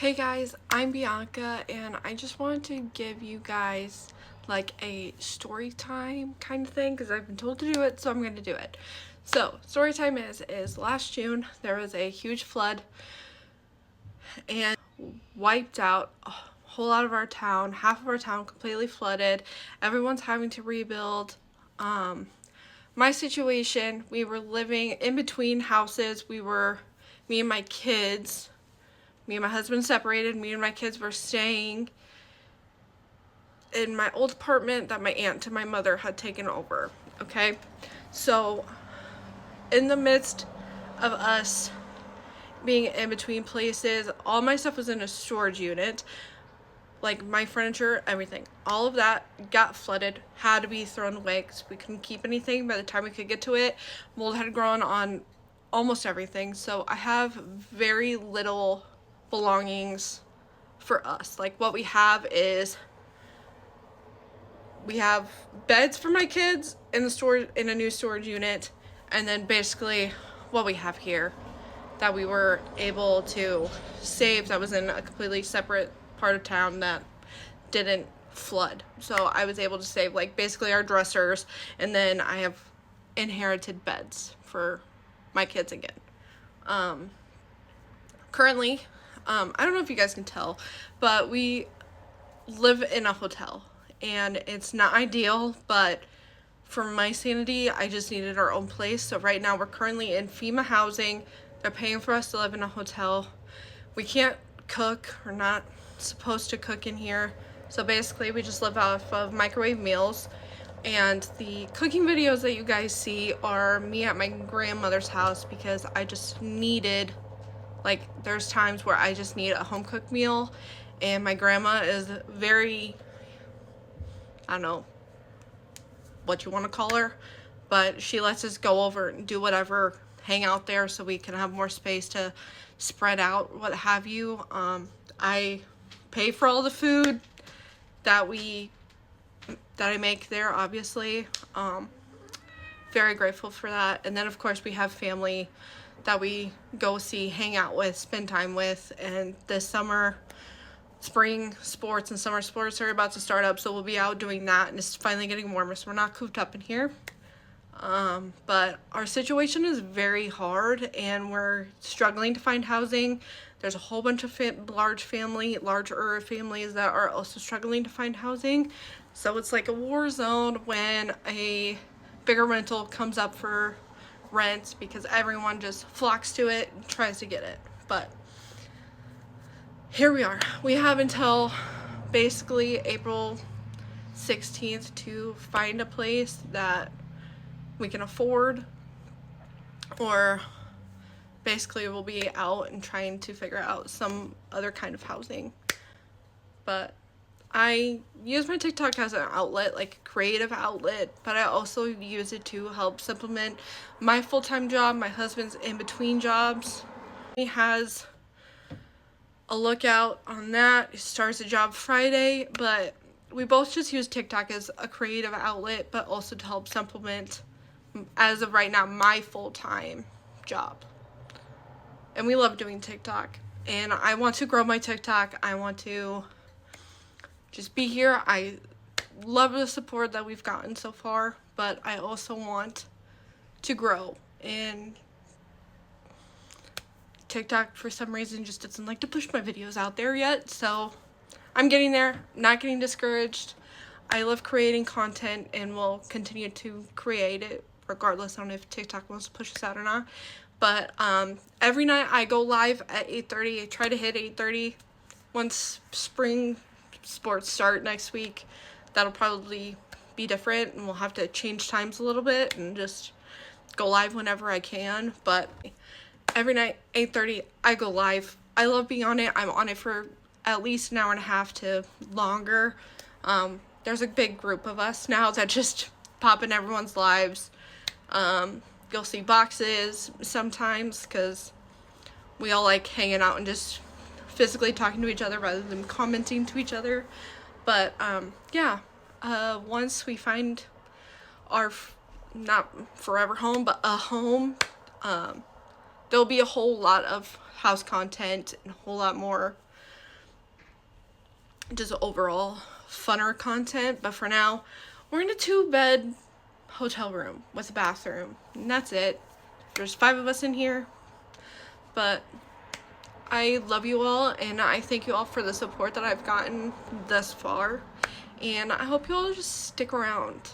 Hey guys, I'm Bianca and I just wanted to give you guys like a story time kind of thing because I've been told to do it, so I'm going to do it. So, story time is last June there was a huge flood and wiped out a whole lot of our town. Half of our town completely flooded. Everyone's having to rebuild. My situation, we were living in between houses. Me and my kids me and my husband separated. Me and my kids were staying in my old apartment that my aunt and my mother had taken over. Okay, so in the midst of us being in between places, all my stuff was in a storage unit, like my furniture, everything. All of that got flooded, had to be thrown away because we couldn't keep anything. By the time we could get to it, mold had grown on almost everything. So I have very little belongings for us. Like what we have is we have beds for my kids in the storage in a new storage unit, and then basically what we have here that we were able to save that was in a completely separate part of town that didn't flood. So I was able to save like basically our dressers, and then I have inherited beds for my kids again. Currently, I don't know if you guys can tell, but we live in a hotel and it's not ideal, but for my sanity, I just needed our own place. So right now we're currently in FEMA housing. They're paying for us to live in a hotel. We can't cook. We're not supposed to cook in here. So basically we just live off of microwave meals. And the cooking videos that you guys see are me at my grandmother's house because I just needed, like, there's times where I just need a home cooked meal, and my grandma is very, I don't know what you want to call her, but she lets us go over and do whatever, hang out there so we can have more space to spread out, what have you. I pay for all the food that I make there, obviously. Very grateful for that. And then of course we have family that we go see, hang out with, spend time with. And this summer, spring sports and summer sports are about to start up, so we'll be out doing that, and it's finally getting warmer, so we're not cooped up in here. But our situation is very hard and we're struggling to find housing. There's a whole bunch of larger families that are also struggling to find housing. So it's like a war zone when a bigger rental comes up for rent because everyone just flocks to it and tries to get it. But here we are. We have until basically April 16th to find a place that we can afford, or basically we'll be out and trying to figure out some other kind of housing. But I use my TikTok as an outlet, like a creative outlet, but I also use it to help supplement my full-time job. My husband's in between jobs. He has a lookout on that. He starts a job Friday, but we both just use TikTok as a creative outlet, but also to help supplement, as of right now, my full-time job. And we love doing TikTok, and I want to grow my TikTok. I want to just be here. I love the support that we've gotten so far, but I also want to grow. And TikTok, for some reason, just doesn't like to push my videos out there yet, so I'm getting there, not getting discouraged. I love creating content and will continue to create it regardless on if TikTok wants to push us out or not. But every night I go live at 8:30. I try to hit 8:30. Once spring sports start next week, that'll probably be different, and we'll have to change times a little bit and just go live whenever I can. But every night, 8:30, I go live. I love being on it. I'm on it for at least an hour and a half to longer. There's a big group of us now that just pop in everyone's lives. You'll see boxes sometimes because we all like hanging out and just physically talking to each other rather than commenting to each other. But yeah, once we find our not forever home, but a home, there'll be a whole lot of house content and a whole lot more just overall funner content. But for now, we're in a 2-bed hotel room with a bathroom, and that's it. There's 5 of us in here, but I love you all, and I thank you all for the support that I've gotten thus far, and I hope you all just stick around.